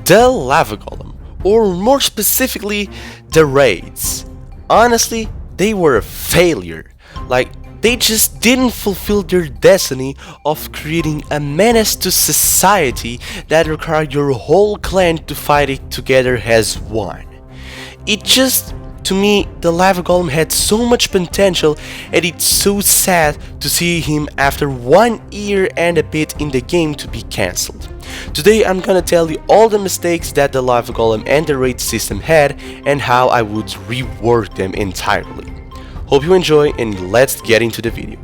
The Lava Golem, or more specifically, the raids. Honestly, they were a failure. Like, they just didn't fulfill their destiny of creating a menace to society that required your whole clan to fight it together as one. It just, to me, the Lava Golem had so much potential, and it's so sad to see him after 1 year and a bit in the game to be cancelled. Today I'm gonna tell you all the mistakes that the Lava Golem and the raid system had and how I would rework them entirely. Hope you enjoy, and let's get into the video.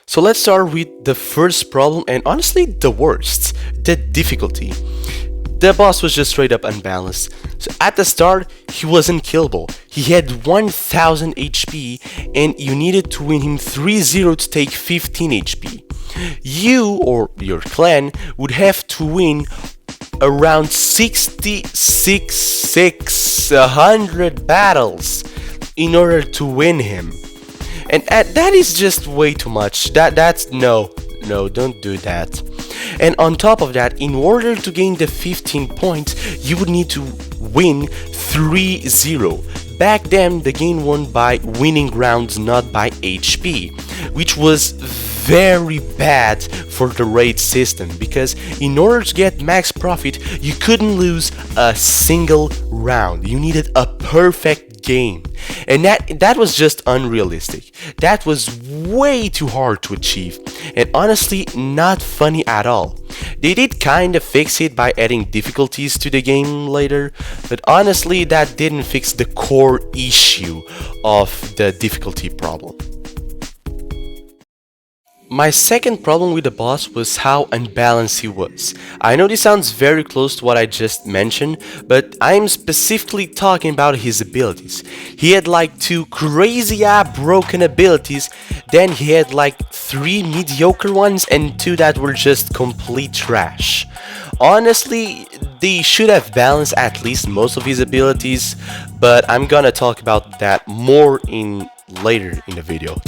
So let's start with the first problem, and honestly the worst, the difficulty. The boss was just straight up unbalanced. So at the start, he wasn't killable. He had 1000 HP and you needed to win him 3-0 to take 15 HP. You or your clan would have to win around 600 battles in order to win him. And that is just way too much. That's no, don't do that. And on top of that, in order to gain the 15 points, you would need to win 3-0. Back then, the game won by winning rounds, not by HP, which was very bad for the raid system, because in order to get max profit, you couldn't lose a single round. You needed a perfect game, and that was just unrealistic. That was way too hard to achieve, and honestly not funny at all. They did kinda fix it by adding difficulties to the game later, but honestly that didn't fix the core issue of the difficulty problem. My second problem with the boss was how unbalanced he was. I know this sounds very close to what I just mentioned, but I'm specifically talking about his abilities. He had like 2 crazy broken abilities, then he had like 3 mediocre ones and 2 that were just complete trash. Honestly, they should have balanced at least most of his abilities, but I'm gonna talk about that more later in the video.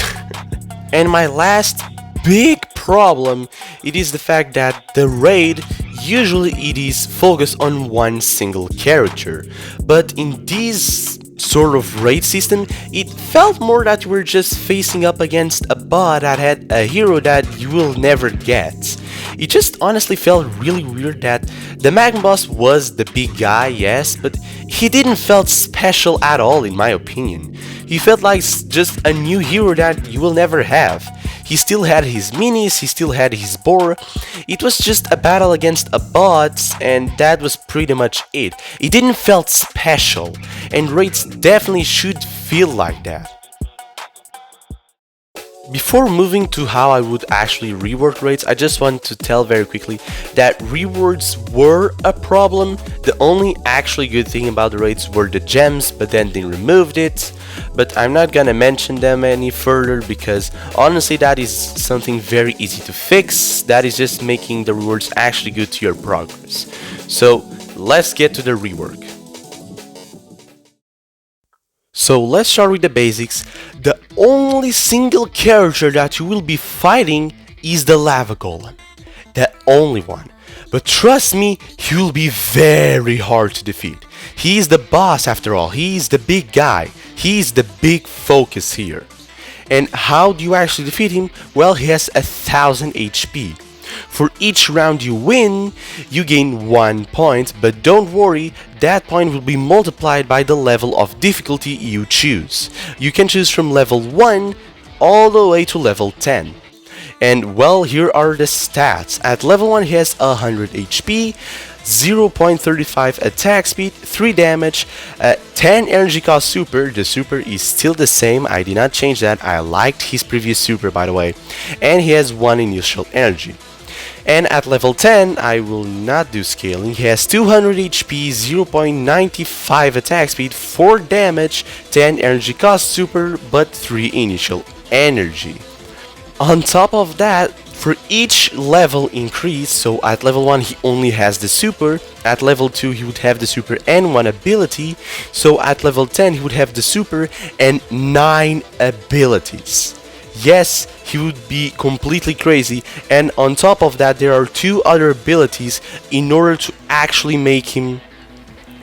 And my last big problem, it is the fact that the raid usually it is focused on one single character, but in this sort of raid system it felt more that you were just facing up against a bot that had a hero that you will never get. It just honestly felt really weird that the Magma boss was the big guy, yes, but he didn't felt special at all in my opinion. He felt like just a new hero that you will never have. He still had his minis, he still had his boar. It was just a battle against a bot, and that was pretty much it. It didn't felt special, and raids definitely should feel like that. Before moving to how I would actually rework raids, I just want to tell very quickly that rewards were a problem. The only actually good thing about the raids were the gems, but then they removed it. But I'm not gonna mention them any further because honestly that is something very easy to fix. That is just making the rewards actually good to your progress. So let's get to the rework. So let's start with the basics. The only single character that you will be fighting is the Lava Golem. The only one. But trust me, he will be very hard to defeat. He is the boss after all. He is the big guy. He is the big focus here. And how do you actually defeat him? Well, he has 1000 HP. For each round you win, you gain 1 point, but don't worry, that point will be multiplied by the level of difficulty you choose. You can choose from level 1 all the way to level 10. And well, here are the stats. At level 1 he has 100 HP, 0.35 attack speed, 3 damage, 10 energy cost super. The super is still the same, I did not change that, I liked his previous super by the way. And he has 1 initial energy. And at level 10, I will not do scaling, he has 200 HP, 0.95 attack speed, 4 damage, 10 energy cost super, but 3 initial energy. On top of that, for each level increase, so at level 1 he only has the super, at level 2 he would have the super and 1 ability, so at level 10 he would have the super and 9 abilities. yes, he would be completely crazy, and on top of that there are two other abilities in order to actually make him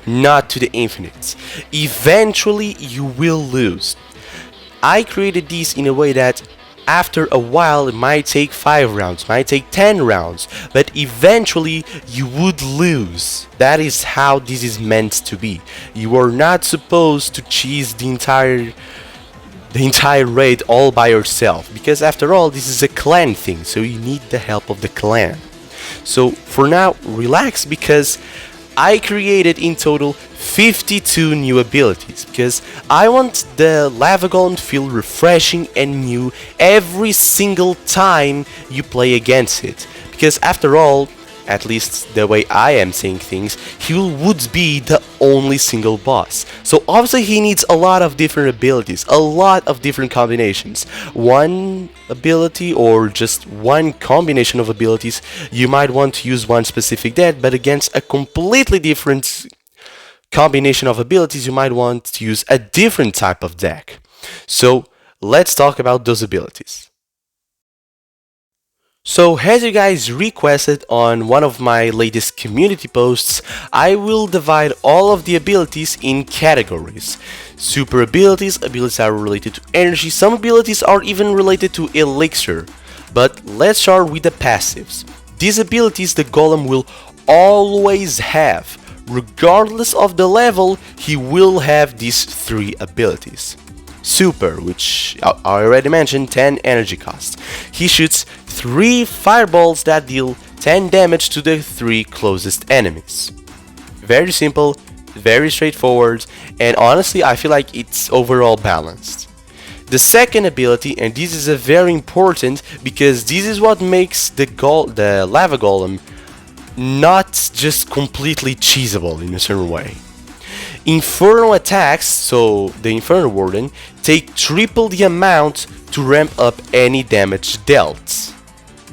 not to the infinite. Eventually you will lose. I created these in a way that after a while it might take 5 rounds, might take 10 rounds, but eventually you would lose. That is how this is meant to be. You are not supposed to cheese the entire raid all by yourself, because after all this is a clan thing, so you need the help of the clan. So for now, relax, because I created in total 52 new abilities, because I want the Lava Golem to feel refreshing and new every single time you play against it. Because after all, at least the way I am seeing things, he would be the only single boss. So obviously he needs a lot of different abilities, a lot of different combinations. One ability or just one combination of abilities, you might want to use one specific deck, but against a completely different combination of abilities, you might want to use a different type of deck. So let's talk about those abilities. So as you guys requested on one of my latest community posts, I will divide all of the abilities in categories. Super abilities, abilities that are related to energy, some abilities are even related to Elixir. But let's start with the passives. These abilities the Golem will always have. Regardless of the level, he will have these 3 abilities. Super, which I already mentioned, 10 energy cost. He shoots 3 fireballs that deal 10 damage to the 3 closest enemies. Very simple, very straightforward, and honestly I feel like it's overall balanced. The second ability, and this is a very important because this is what makes the Lava Golem not just completely cheesable in a certain way. Infernal attacks, so the Infernal Warden, take triple the amount to ramp up any damage dealt.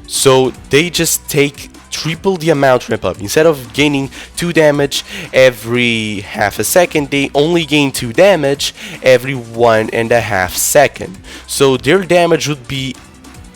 So they just take triple the amount ramp up. Instead of gaining 2 damage every half a second, they only gain 2 damage every 1.5 seconds. So their damage would be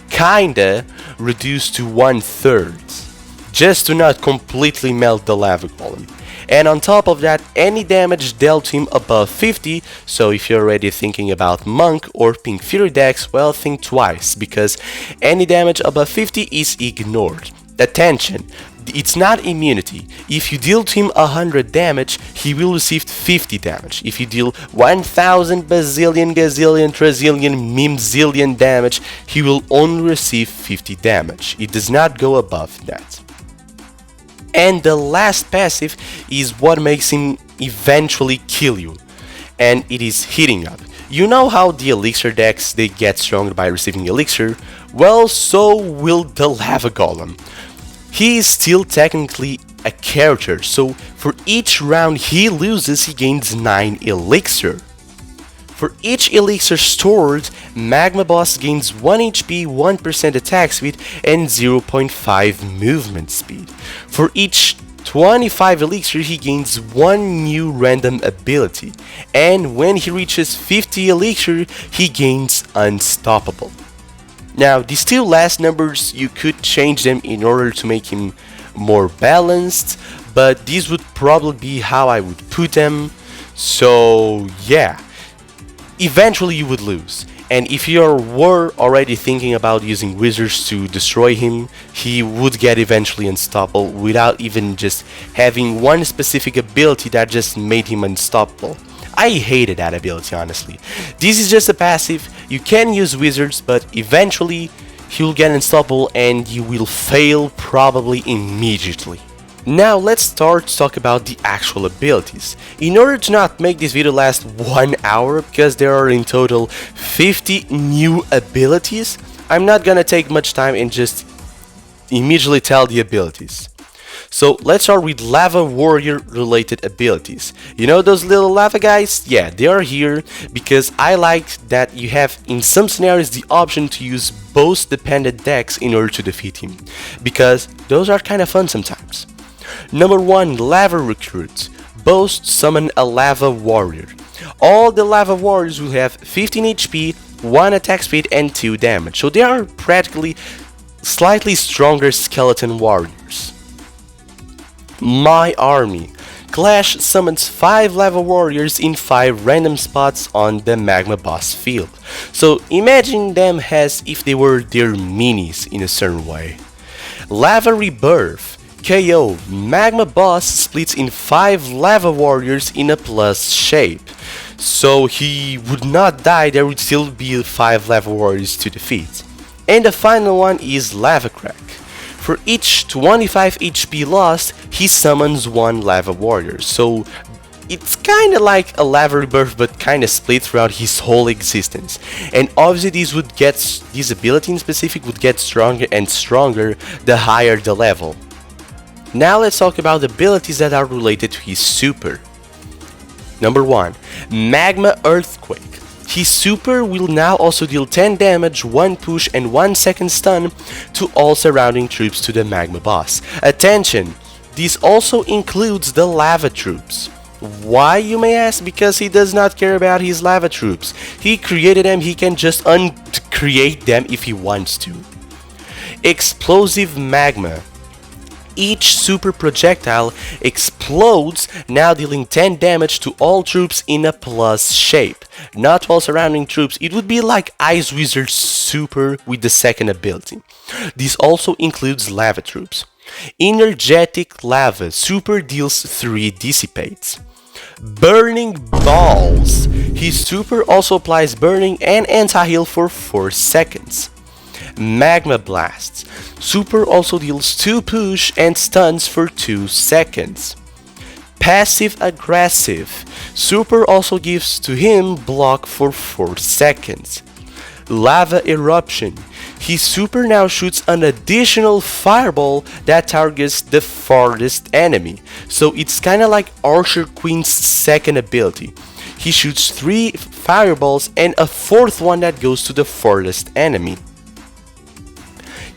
kinda reduced to 1/3, just to not completely melt the Lava Golem. And on top of that, any damage dealt to him above 50, so if you're already thinking about Monk or Pink Fury decks, well, think twice, because any damage above 50 is ignored. Attention, it's not immunity. If you deal to him 100 damage, he will receive 50 damage. If you deal 1000 bazillion, gazillion, trazillion, mimzillion damage, he will only receive 50 damage. It does not go above that. And the last passive is what makes him eventually kill you, and it is heating up. You know how the Elixir decks, they get stronger by receiving Elixir? Well, so will the Lava Golem. He is still technically a character, so for each round he loses, he gains 9 Elixir. For each Elixir stored, Magma Boss gains 1 HP, 1% attack speed, and 0.5 movement speed. For each 25 Elixir, he gains 1 new random ability, and when he reaches 50 Elixir, he gains Unstoppable. Now, these 2 last numbers, you could change them in order to make him more balanced, but these would probably be how I would put them, so yeah. Eventually you would lose, and if you were already thinking about using wizards to destroy him, he would get eventually unstoppable without even just having one specific ability that just made him unstoppable. I hated that ability, honestly. This is just a passive, you can use wizards, but eventually he'll get unstoppable and you will fail probably immediately. Now let's start to talk about the actual abilities. In order to not make this video last 1 hour, because there are in total 50 new abilities, I'm not gonna take much time and just immediately tell the abilities. So let's start with Lava Warrior related abilities. You know those little lava guys? Yeah, they are here because I like that you have in some scenarios the option to use both dependent decks in order to defeat him, because those are kind of fun sometimes. Number 1, Lava Recruit. Boast summon a Lava Warrior. All the Lava Warriors will have 15 HP, 1 attack speed and 2 damage. So they are practically slightly stronger skeleton warriors. My army. Clash summons 5 lava warriors in 5 random spots on the magma boss field. So imagine them as if they were their minis in a certain way. Lava Rebirth. KO. Magma boss splits in 5 lava warriors in a plus shape. So he would not die, there would still be 5 lava warriors to defeat. And the final one is Lava Crack. For each 25 HP lost, he summons 1 lava warrior. So it's kinda like a lava rebirth but kinda split throughout his whole existence. And obviously this ability in specific would get stronger and stronger the higher the level. Now let's talk about the abilities that are related to his super. Number 1. Magma Earthquake. His super will now also deal 10 damage, 1 push and 1 second stun to all surrounding troops to the magma boss. Attention! This also includes the lava troops. Why, you may ask? Because he does not care about his lava troops. He created them, he can just uncreate them if he wants to. Explosive Magma. Each super projectile explodes, now dealing 10 damage to all troops in a plus shape. Not all surrounding troops, it would be like Ice Wizard's super with the second ability. This also includes lava troops. Energetic Lava, super deals 3 dissipates. Burning Balls. His super also applies burning and anti-heal for 4 seconds. Magma Blasts. Super also deals 2 push and stuns for 2 seconds. Passive Aggressive. Super also gives to him block for 4 seconds. Lava Eruption. His super now shoots an additional fireball that targets the farthest enemy. So it's kinda like Archer Queen's second ability. He shoots 3 fireballs and a 4th one that goes to the farthest enemy.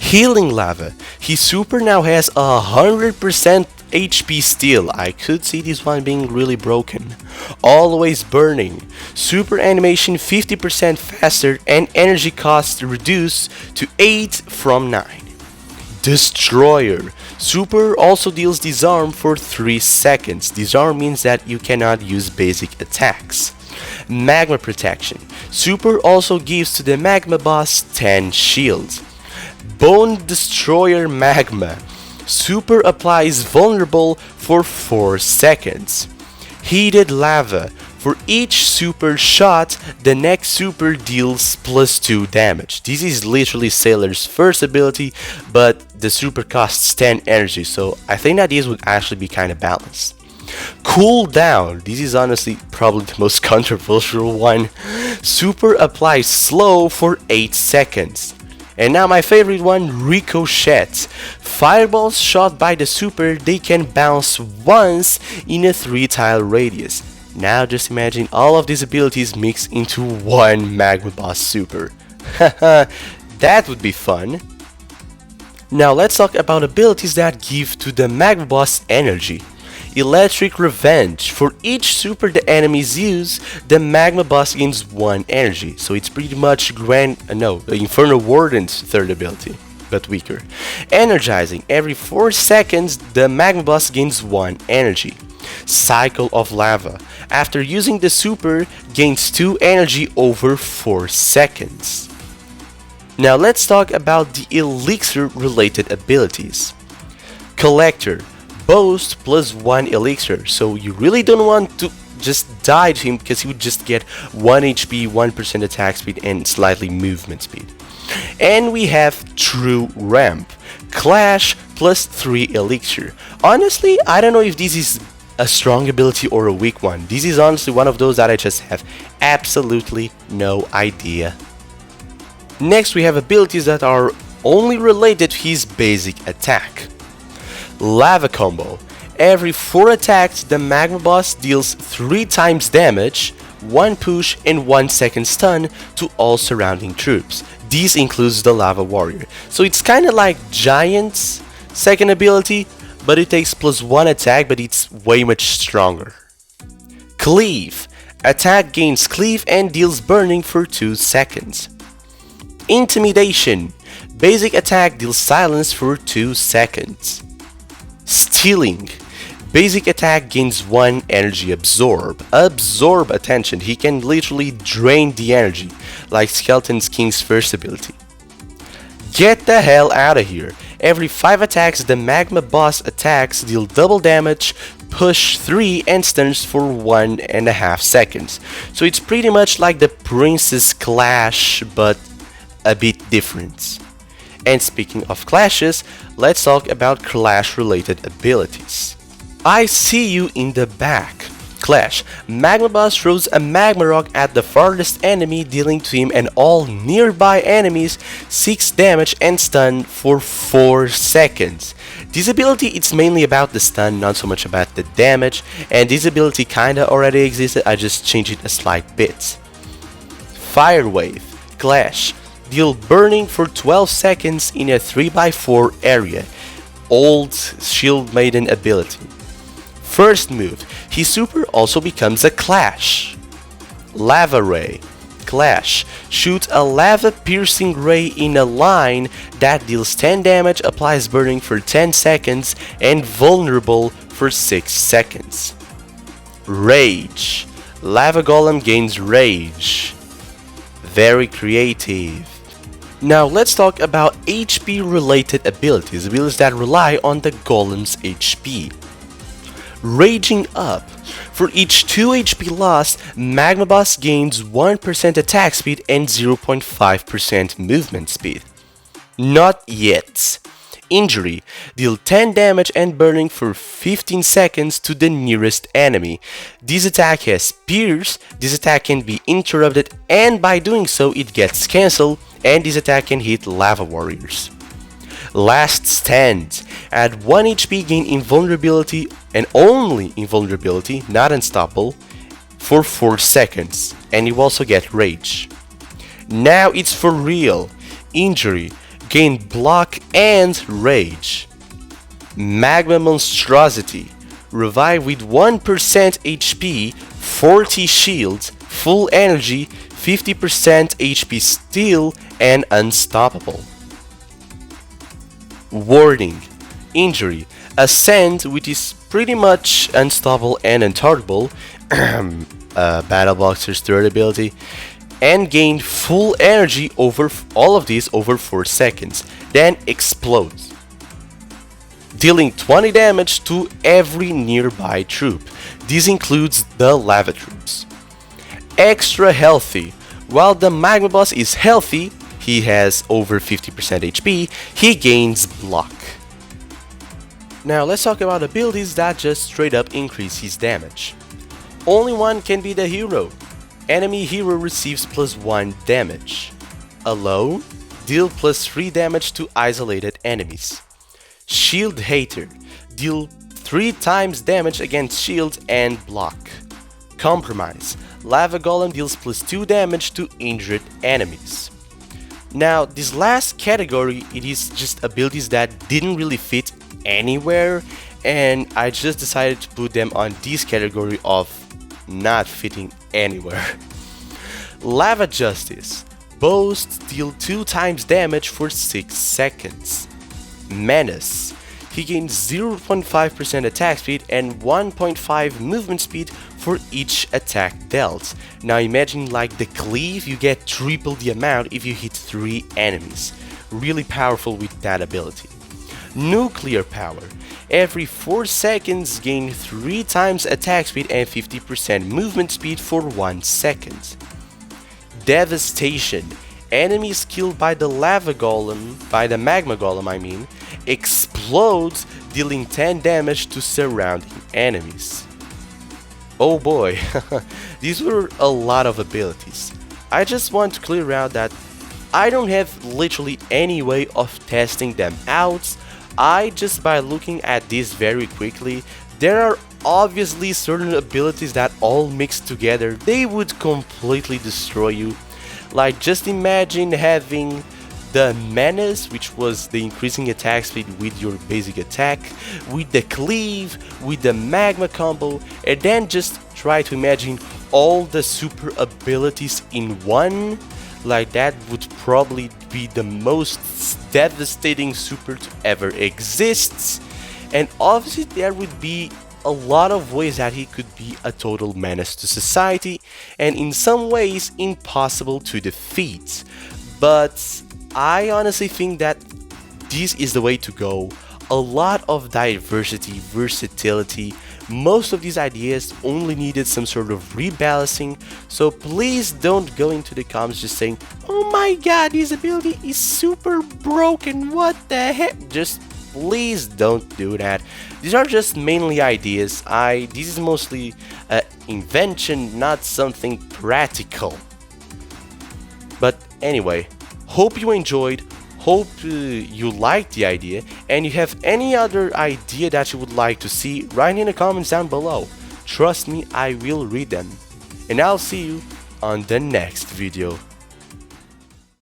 Healing Lava. His super now has 100% HP still. I could see this one being really broken. Always Burning. Super animation 50% faster and energy cost reduced to 8 from 9. Destroyer. Super also deals disarm for 3 seconds. Disarm means that you cannot use basic attacks. Magma Protection. Super also gives to the magma boss 10 shields. Bone Destroyer Magma. Super applies vulnerable for 4 seconds. Heated Lava. For each super shot, the next super deals plus 2 damage. This is literally Sailor's first ability, but the super costs 10 energy, so I think that this would actually be kinda balanced. Cool Down. This is honestly probably the most controversial one. Super applies slow for 8 seconds. And now my favorite one, Ricochet. Fireballs shot by the super, they can bounce once in a 3-tile radius. Now just imagine all of these abilities mixed into one magma boss super. That would be fun. Now let's talk about abilities that give to the magma boss energy. Electric Revenge. For each super the enemies use, the magma boss gains 1 energy. So it's pretty much Infernal Warden's third ability, but weaker. Energizing. Every 4 seconds, the magma boss gains 1 energy. Cycle of Lava. After using the super, gains 2 energy over 4 seconds. Now let's talk about the Elixir related abilities. Collector. Boast plus 1 elixir, so you really don't want to just die to him because he would just get 1 HP, 1% attack speed and slightly movement speed. And we have True Ramp. Clash plus 3 elixir. Honestly, I don't know if this is a strong ability or a weak one. This is honestly one of those that I just have absolutely no idea. Next we have abilities that are only related to his basic attack. Lava Combo. Every 4 attacks, the magma boss deals 3 times damage, 1 push and 1 second stun to all surrounding troops. This includes the Lava Warrior. So it's kinda like Giant's second ability, but it takes plus 1 attack, but it's way much stronger. Cleave. Attack gains cleave and deals burning for 2 seconds. Intimidation. Basic attack deals silence for 2 seconds. Stealing. Basic attack gains 1 energy absorb. Absorb attention. He can literally drain the energy, like Skeleton King's first ability. Get the hell out of here. Every 5 attacks the Magma Boss attacks deal double damage, push 3 and stuns for 1.5 seconds. So it's pretty much like the Princess Clash, but a bit different. And speaking of clashes, let's talk about clash-related abilities. I see you in the back. Clash. Magma Boss throws a Magma Rock at the farthest enemy, dealing to him and all nearby enemies 6 damage and stun for 4 seconds. This ability, it's mainly about the stun, not so much about the damage, and this ability kinda already existed, I just changed it a slight bit. Fire Wave. Clash. Deal burning for 12 seconds in a 3x4 area. Old Shield Maiden ability. First move, his super also becomes a Clash. Lava Ray. Clash. Shoot a lava piercing ray in a line that deals 10 damage, applies burning for 10 seconds, and vulnerable for 6 seconds. Rage. Lava Golem gains Rage. Very creative. Now let's talk about HP related abilities that rely on the Golem's HP. Raging Up. For each 2 HP lost, Magma Boss gains 1% attack speed and 0.5% movement speed. Not yet. Injury. Deal 10 damage and burning for 15 seconds to the nearest enemy. This attack has Pierce, this attack can be interrupted, and by doing so it gets cancelled, and this attack can hit Lava Warriors. Last Stand. Add 1 HP, gain invulnerability, and only invulnerability, not unstoppable, for 4 seconds, and you also get Rage. Now it's for real. Injury. Gain block and Rage. Magma Monstrosity. Revive with 1% HP, 40 shields, full energy, 50% HP steal, and unstoppable. Warding. Injury. Ascend, which is pretty much unstoppable and untargetable, Battle Boxer's third ability, and gain full energy over all of these over 4 seconds, then explodes, dealing 20 damage to every nearby troop. This includes the lava troops. Extra Healthy. While the Magma Boss is healthy, he has over 50% HP, he gains block. Now let's talk about abilities that just straight up increase his damage. Only one can be the hero. Enemy hero receives +1 damage. Alone, deal +3 damage to isolated enemies. Shield Hater. Deal 3 times damage against shields and block. Compromise. Lava Golem deals +2 damage to injured enemies. Now, this last category, it is just abilities that didn't really fit anywhere, and I just decided to put them on this category of not fitting anywhere. Lava Justice. Boast, deal 2 times damage for 6 seconds. Menace. He gains 0.5% attack speed and 1.5 movement speed for each attack dealt. Now imagine like the cleave, you get triple the amount if you hit 3 enemies. Really powerful with that ability. Nuclear Power. Every 4 seconds gain 3 times attack speed and 50% movement speed for 1 second. Devastation. Enemies killed by the Magma Golem I mean, explodes, dealing 10 damage to surrounding enemies. Oh boy, these were a lot of abilities. I just want to clear out that I don't have literally any way of testing them out. Just by looking at this very quickly, there are obviously certain abilities that all mixed together, they would completely destroy you. Like just imagine having the menace, which was the increasing attack speed with your basic attack, with the cleave, with the magma combo, and then just try to imagine all the super abilities in one. Like, that would probably be the most devastating super to ever exist. And obviously there would be a lot of ways that he could be a total menace to society, and in some ways impossible to defeat. But I honestly think that this is the way to go. A lot of diversity, versatility. Most of these ideas only needed some sort of rebalancing, so please don't go into the comments just saying, "Oh my god, this ability is super broken, what the heck?" Just please don't do that. These are just mainly ideas. This is mostly invention, not something practical. But anyway, hope you enjoyed. Hope you liked the idea, and you have any other idea that you would like to see, write in the comments down below. Trust me, I will read them. And I'll see you on the next video.